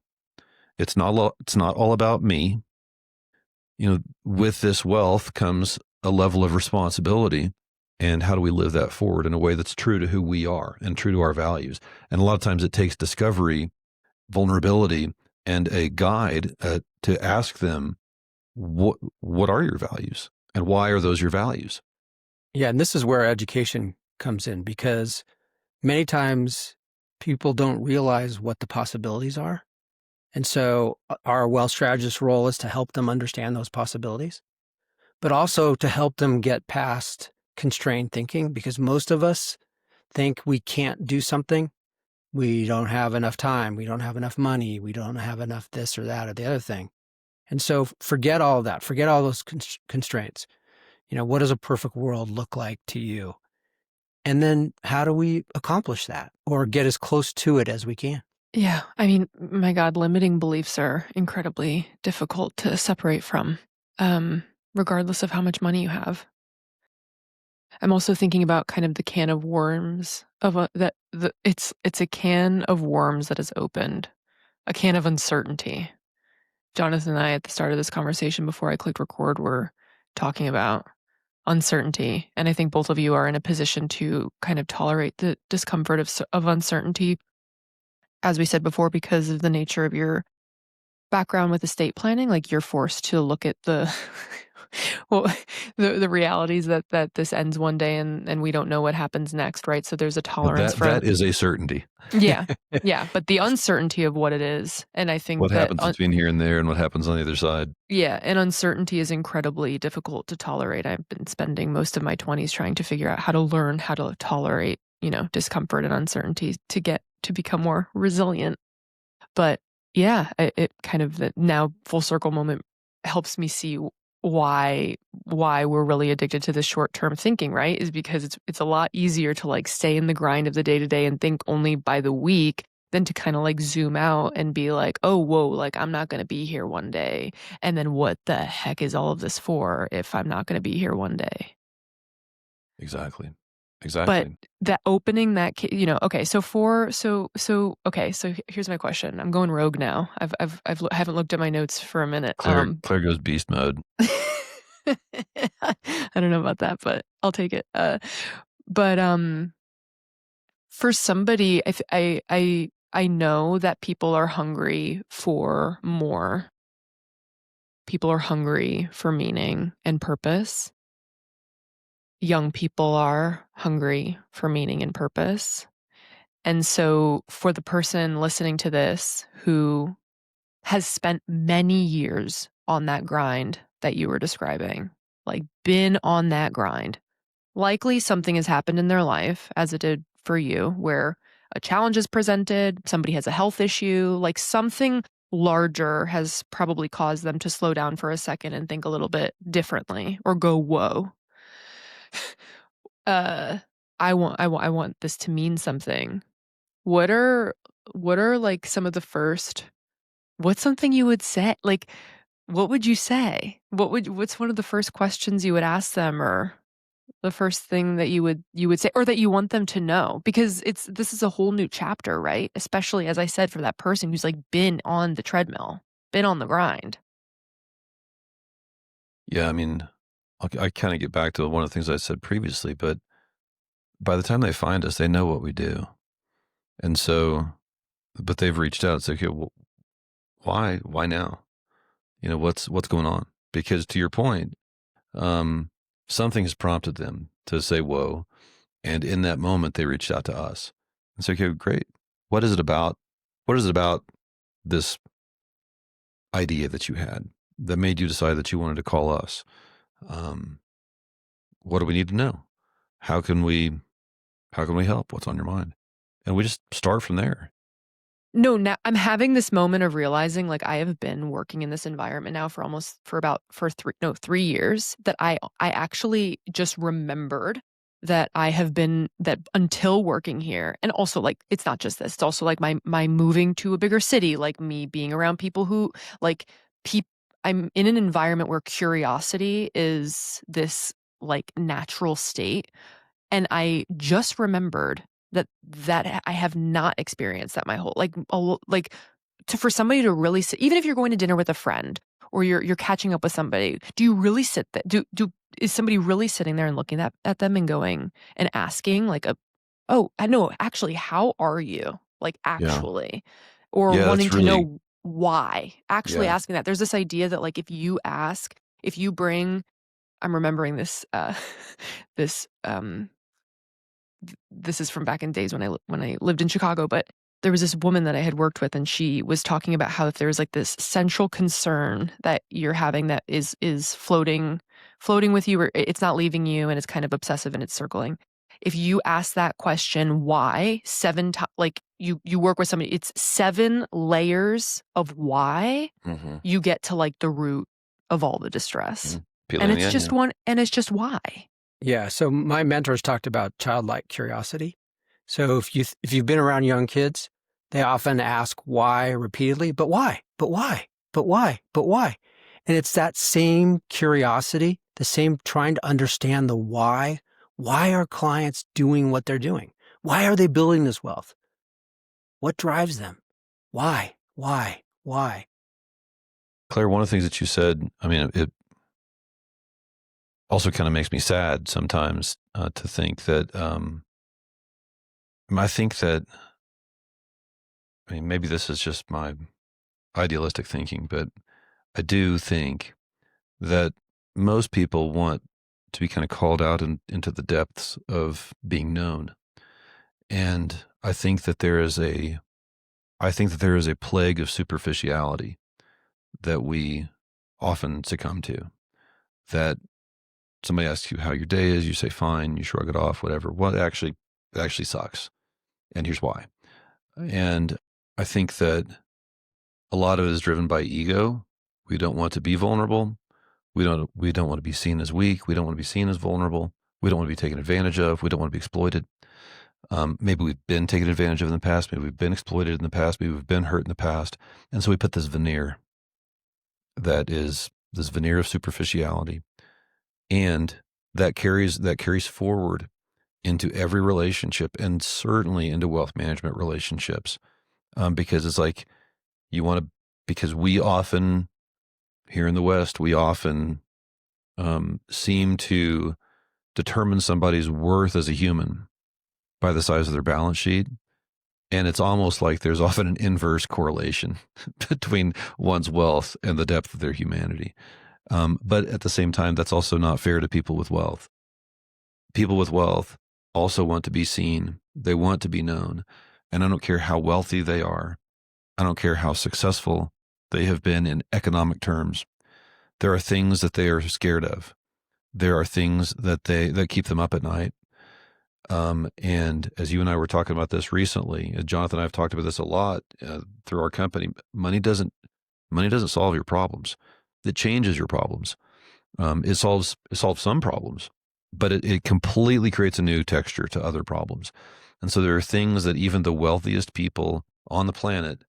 It's not all about me. With this wealth comes a level of responsibility. And how do we live that forward in a way that's true to who we are and true to our values? And a lot of times it takes discovery, vulnerability, and a guide to ask them, what are your values and why are those your values? Yeah, and this is where education comes in, because many times people don't realize what the possibilities are. And so our wealth strategist role is to help them understand those possibilities, but also to help them get past constrained thinking, because most of us think we can't do something. We don't have enough time. We don't have enough money. We don't have enough this or that or the other thing. And so forget all of that. Forget all those constraints. What does a perfect world look like to you? And then how do we accomplish that or get as close to it as we can? Yeah. I mean, my God, limiting beliefs are incredibly difficult to separate from, regardless of how much money you have. I'm also thinking about kind of the can of worms it's a can of worms that is opened, a can of uncertainty. Jonathan and I, at the start of this conversation before I clicked record, were talking about uncertainty. And I think both of you are in a position to kind of tolerate the discomfort of uncertainty, as we said before, because of the nature of your background with estate planning. Like, you're forced to look at the well, the realities that this ends one day and we don't know what happens next, right? So there's a tolerance for that is a certainty. Yeah. Yeah. But the uncertainty of what it is. And I think What that happens between here and there and what happens on the other side. Yeah, and uncertainty is incredibly difficult to tolerate. I've been spending most of my 20s trying to figure out how to learn how to tolerate, discomfort and uncertainty to become more resilient. But yeah, it kind of, the now full circle moment helps me see why we're really addicted to this short-term thinking, right? Is because it's a lot easier to like stay in the grind of the day-to-day and think only by the week than to kind of like zoom out and be like, oh, whoa, like I'm not going to be here one day. And then what the heck is all of this for if I'm not going to be here one day? Exactly. But that opening that, okay, so here's my question. I'm going rogue now. I haven't looked at my notes for a minute. Claire goes beast mode. I don't know about that, but I'll take it. But for somebody, I know that people are hungry for more. People are hungry for meaning and purpose. Young people are hungry for meaning and purpose. And so for the person listening to this who has spent many years on that grind that you were describing, like been on that grind, likely something has happened in their life, as it did for you, where a challenge is presented, somebody has a health issue, like something larger has probably caused them to slow down for a second and think a little bit differently or go, whoa. I want this to mean something. What are like some of the first, what's something you would say? Like, what would you say? What's one of the first questions you would ask them, or the first thing that you would say, or that you want them to know? Because this is a whole new chapter, right? Especially, as I said, for that person who's like been on the treadmill, been on the grind. Yeah, I mean, I kind of get back to one of the things I said previously, but by the time they find us, they know what we do. And so, but they've reached out and said, okay, well, why now? What's going on? Because to your point, something has prompted them to say, whoa. And in that moment, they reached out to us and said, okay, great. What is it about this idea that you had that made you decide that you wanted to call us? What do we need to know? How can we help? What's on your mind? And we just start from there. No, now I'm having this moment of realizing, like, I have been working in this environment now for 3 years, that I actually just remembered that I have been, that until working here, and also like, it's not just this, it's also like my moving to a bigger city, like me being around people who like I'm in an environment where curiosity is this like natural state. And I just remembered that I have not experienced that my whole like for somebody to really sit, even if you're going to dinner with a friend or you're catching up with somebody, do you really sit there? Is somebody really sitting there and looking at them and going and asking like I know, actually, how are you? Like Yeah. actually, or Yeah, wanting that's to really, know why, actually yeah. asking that. There's this idea that like if you bring, I'm remembering this, this, this is from back in days when I lived in Chicago, but there was this woman that I had worked with, and she was talking about how if there's like this central concern that you're having that is floating with you, or it's not leaving you, and it's kind of obsessive and it's circling. If you ask that question, why, 7 times, like you work with somebody, it's 7 layers of why Mm-hmm. you get to like the root of all the distress. And Peeling the it's just onion. it's just why. Yeah. So my mentors talked about childlike curiosity. So if you've been around young kids, they often ask why repeatedly, but why, but why, but why, but why? And it's that same curiosity, the same trying to understand the why. Why are clients doing what they're doing? Why are they building this wealth? What drives them? Why? Why? Why? Claire, one of the things that you said, I mean, it also kind of makes me sad sometimes to think that, I think that, I mean, maybe this is just my idealistic thinking, but I do think that most people want to be kind of called out into the depths of being known. And I think that there is a plague of superficiality that we often succumb to. That somebody asks you how your day is, you say fine, you shrug it off, whatever. Well, it actually sucks, and here's why. And I think that a lot of it is driven by ego. We don't want to be vulnerable. We don't want to be seen as weak. We don't want to be seen as vulnerable. We don't want to be taken advantage of. We don't want to be exploited. Maybe we've been taken advantage of in the past. Maybe we've been exploited in the past. Maybe we've been hurt in the past. And so we put this veneer that is this veneer of superficiality, and that carries forward into every relationship, and certainly into wealth management relationships, because it's like you want to, because we often here in the West, we often seem to determine somebody's worth as a human by the size of their balance sheet. And it's almost like there's often an inverse correlation between one's wealth and the depth of their humanity. But at the same time, that's also not fair to people with wealth. People with wealth also want to be seen. They want to be known. And I don't care how wealthy they are. I don't care how successful they have been in economic terms. There are things that they are scared of. There are things that keep them up at night. And as you and I were talking about this recently, Jonathan and I have talked about this a lot through our company. Money doesn't solve your problems. It changes your problems. It solves some problems, but it completely creates a new texture to other problems. And so there are things that even the wealthiest people on the planet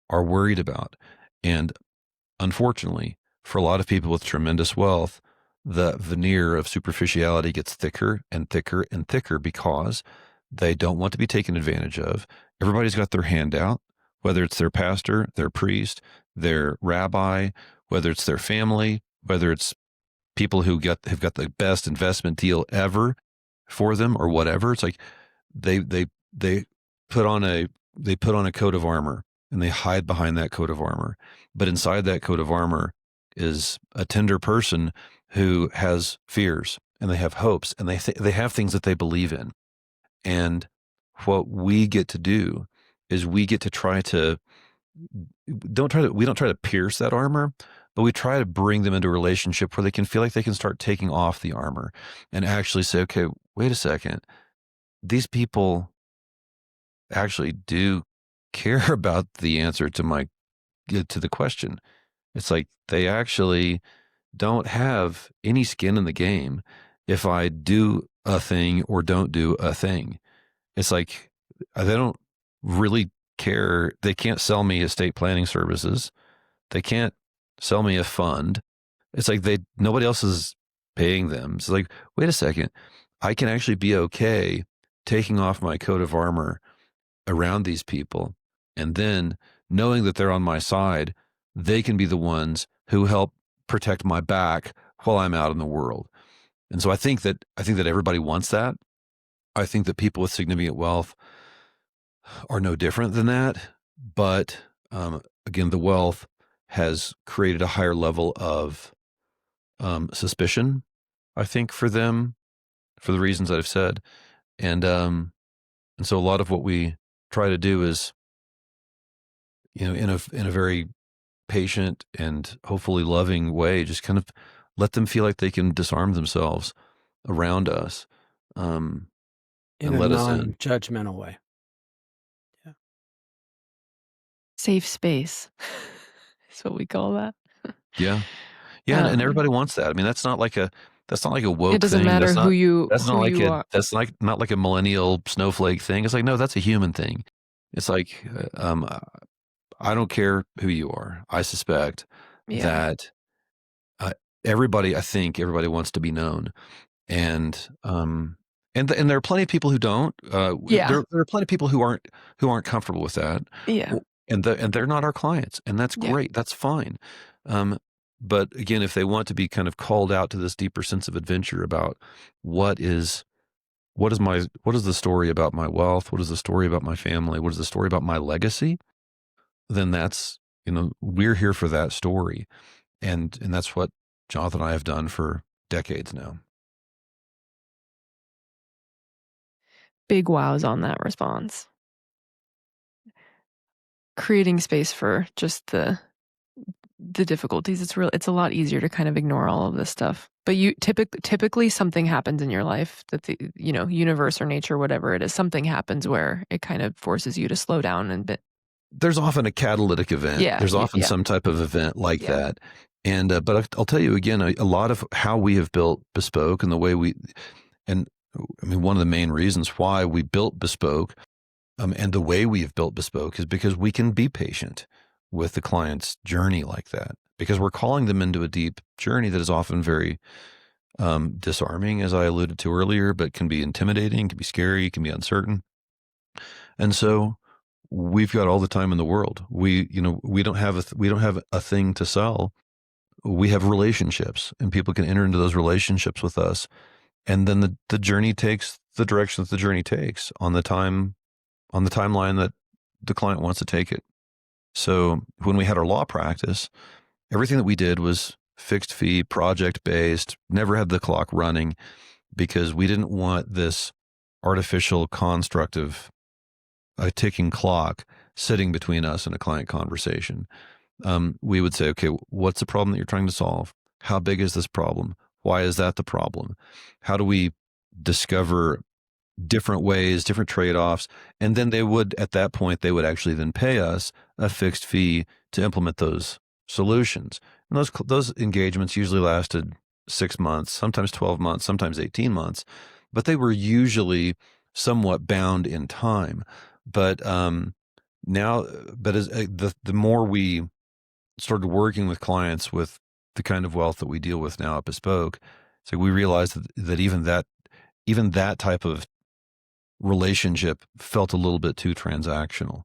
are worried about. And unfortunately, for a lot of people with tremendous wealth, the veneer of superficiality gets thicker and thicker and thicker because they don't want to be taken advantage of. Everybody's got their hand out, whether it's their pastor, their priest, their rabbi, whether it's their family, whether it's people who have got the best investment deal ever for them or whatever. It's like they put on a coat of armor, and they hide behind that coat of armor. But inside that coat of armor is a tender person who has fears, and they have hopes, and they have things that they believe in. And what we get to do is we get to we don't try to pierce that armor, but we try to bring them into a relationship where they can feel like they can start taking off the armor and actually say, okay, wait a second. These people actually do care about the answer to the question. It's like they actually don't have any skin in the game if I do a thing or don't do a thing. It's like they don't really care. They can't sell me estate planning services. They can't sell me a fund. It's like nobody else is paying them. It's like, wait a second, I can actually be okay taking off my coat of armor around these people, and then knowing that they're on my side, they can be the ones who help protect my back while I'm out in the world. And so I think that everybody wants that. I think that people with significant wealth are no different than that. But again, the wealth has created a higher level of suspicion, I think, for them, for the reasons that I've said. And so a lot of what we try to do is, in a very patient and hopefully loving way, just kind of let them feel like they can disarm themselves around us, in and a let us in. non-judgmental way. Yeah. Safe space is what we call that. Yeah. Yeah. And everybody wants that. I mean, that's not like a woke It doesn't thing. matter That's who not, you that's not who like you are. that's not like a millennial snowflake thing. It's like, no, that's a human thing. It's like, I don't care who you are. I suspect Yeah. that I think everybody wants to be known. And there are plenty of people who don't. Yeah. There are plenty of people who aren't comfortable with that. Yeah. And they're not our clients, and that's Yeah. great. That's fine. But again, if they want to be kind of called out to this deeper sense of adventure about what is the story about my wealth? What is the story about my family? What is the story about my legacy? Then that's, we're here for that story. And that's what Jonathan and I have done for decades now. Big wows on that response. Creating space for just the difficulties. It's a lot easier to kind of ignore all of this stuff. But you typically something happens in your life that the universe or nature, whatever it is, something happens where it kind of forces you to slow down and there's often a catalytic event. Yeah, There's often yeah. some type of event like Yeah. that. And but I'll tell you again, a lot of how we have built Bespoke and the way one of the main reasons why we built Bespoke and the way we've built Bespoke is because we can be patient with the client's journey like that, because we're calling them into a deep journey that is often very disarming, as I alluded to earlier, but can be intimidating, can be scary, can be uncertain. And so we've got all the time in the world. We don't have a thing to sell. We have relationships, and people can enter into those relationships with us. And then the journey takes the direction that the journey takes on the timeline that the client wants to take it. So when we had our law practice, everything that we did was fixed fee, project based, never had the clock running, because we didn't want this artificial construct of a ticking clock sitting between us and a client conversation. We would say, okay, what's the problem that you're trying to solve? How big is this problem? Why is that the problem? How do we discover different ways, different trade-offs? And then at that point, they would actually then pay us a fixed fee to implement those solutions. And those engagements usually lasted 6 months, sometimes 12 months, sometimes 18 months, but they were usually somewhat bound in time. But as the more we started working with clients with the kind of wealth that we deal with now at Bespoke, so we realized that even that type of relationship felt a little bit too transactional.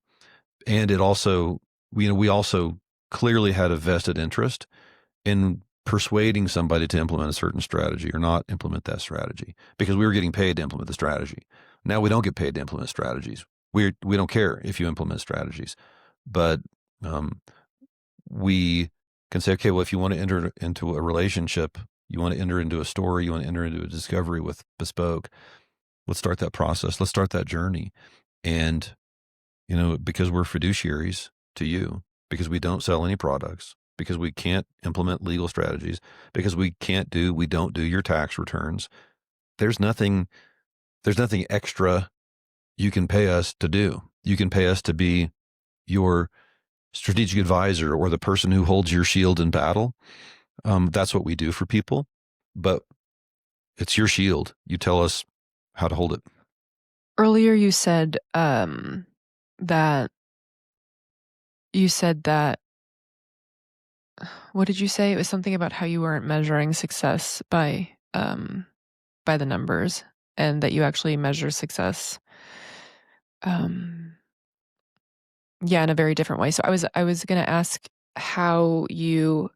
And it also, we also clearly had a vested interest in persuading somebody to implement a certain strategy or not implement that strategy, because we were getting paid to implement the strategy. Now we don't get paid to implement strategies. We don't care if you implement strategies, but we can say, okay, well, if you want to enter into a relationship, you want to enter into a story, you want to enter into a discovery with Bespoke, let's start that process. Let's start that journey. And, because we're fiduciaries to you, because we don't sell any products, because we can't implement legal strategies, because we don't do your tax returns. There's nothing extra you can pay us to do. You can pay us to be your strategic advisor or the person who holds your shield in battle. That's what we do for people. But It's your shield. You tell us how to hold it. Earlier you said that what did you say? It was something about how you weren't measuring success by the numbers, and that you actually measure success in a very different way. So I was going to ask how you,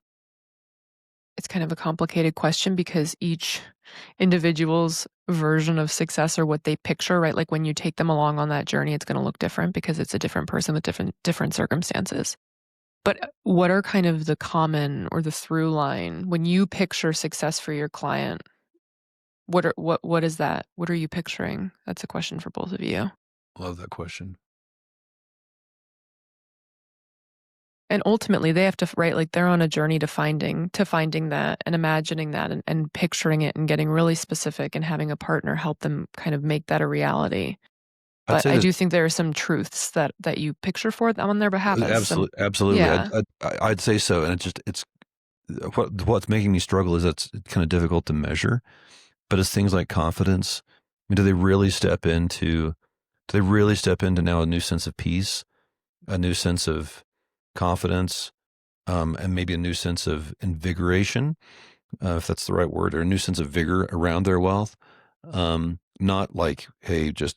it's kind of a complicated question because each individual's version of success or what they picture, right? Like when you take them along on that journey, it's going to look different because it's a different person with different circumstances. But what are kind of the common or the through line when you picture success for your client? What is that? What are you picturing? That's a question for both of you. Love that question. And ultimately they have to, right, like they're on a journey to finding that and imagining that and picturing it and getting really specific and having a partner help them kind of make that a reality. But I do think there are some truths that you picture for them on their behalf. Absolutely. Yeah. I'd say so. And it's what's making me struggle is it's kind of difficult to measure, but it's things like confidence. I mean, do they really step into now a new sense of peace, a new sense of confidence, and maybe a new sense of invigoration, if that's the right word, or a new sense of vigor around their wealth. Not like, hey, just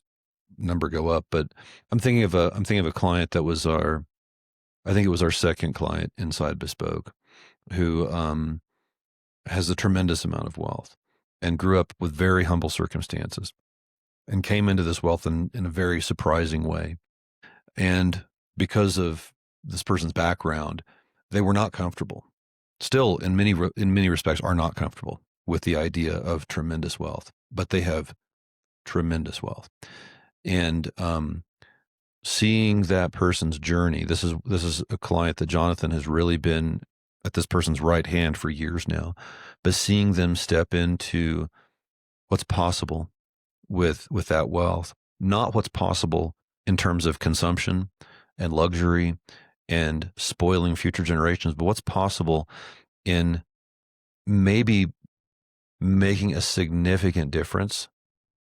number go up, but I'm thinking of a client that was I think it was our second client inside Bespoke, who has a tremendous amount of wealth and grew up with very humble circumstances and came into this wealth in a very surprising way. And because of this person's background, they were not comfortable. Still, in many respects, are not comfortable with the idea of tremendous wealth, but they have tremendous wealth. And seeing that person's journey, this is a client that Jonathan has really been at this person's right hand for years now, but seeing them step into what's possible with that wealth, not what's possible in terms of consumption and luxury and spoiling future generations, but what's possible in maybe making a significant difference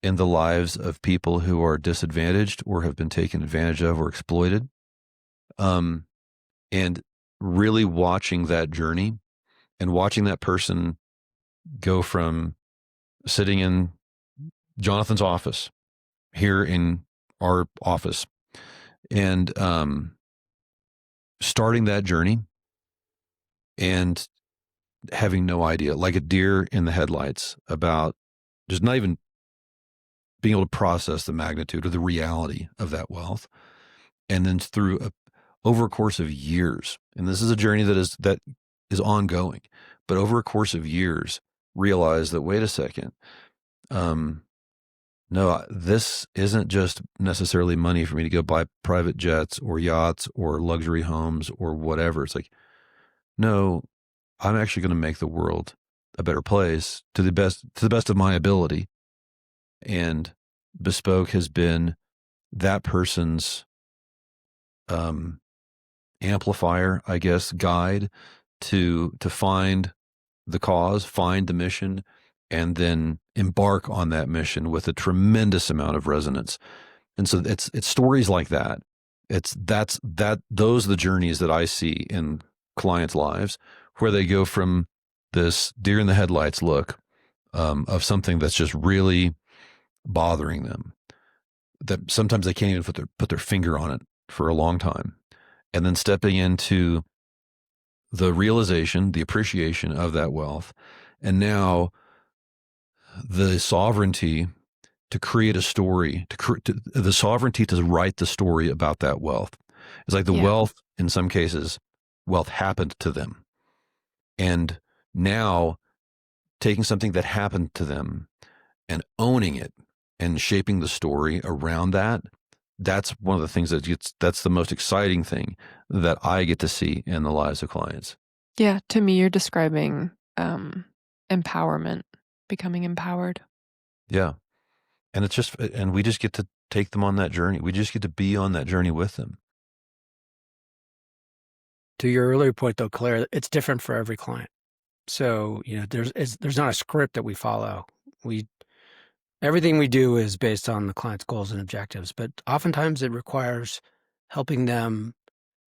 in the lives of people who are disadvantaged or have been taken advantage of or exploited. And really watching that journey and watching that person go from sitting in Jonathan's office here in our office and starting that journey and having no idea, like a deer in the headlights, about just not even being able to process the magnitude or the reality of that wealth. And then over a course of years, and this is a journey that is ongoing, but over a course of years, realize that, wait a second, no, this isn't just necessarily money for me to go buy private jets or yachts or luxury homes or whatever. It's like, no, I'm actually going to make the world a better place to the best of my ability. And Bespoke has been that person's amplifier, I guess, guide to find the cause, find the mission, and then embark on that mission with a tremendous amount of resonance. And so it's stories like that. Those are the journeys that I see in clients' lives, where they go from this deer in the headlights look of something that's just really bothering them, that sometimes they can't even put their finger on it for a long time, and then stepping into the realization, the appreciation of that wealth, and now the sovereignty to create a story, the sovereignty to write the story about that wealth. It's like the wealth, in some cases, wealth happened to them. And now taking something that happened to them and owning it and shaping the story around that, that's one of the things that's the most exciting thing that I get to see in the lives of clients. Yeah, to me, you're describing empowerment, becoming empowered. Yeah. And we just get to take them on that journey. We just get to be on that journey with them. To your earlier point, though, Claire, it's different for every client. So, there's not a script that we follow Everything we do is based on the client's goals and objectives, but oftentimes it requires helping them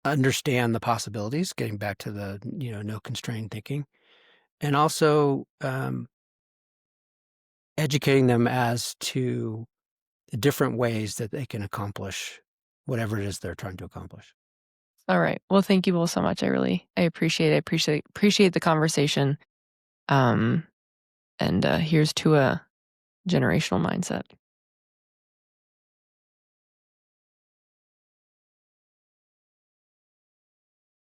understand the possibilities, getting back to the, no constrained thinking, and also educating them as to the different ways that they can accomplish whatever it is they're trying to accomplish. All right. Well, thank you both so much. I appreciate it. Appreciate the conversation. And here's to a generational mindset.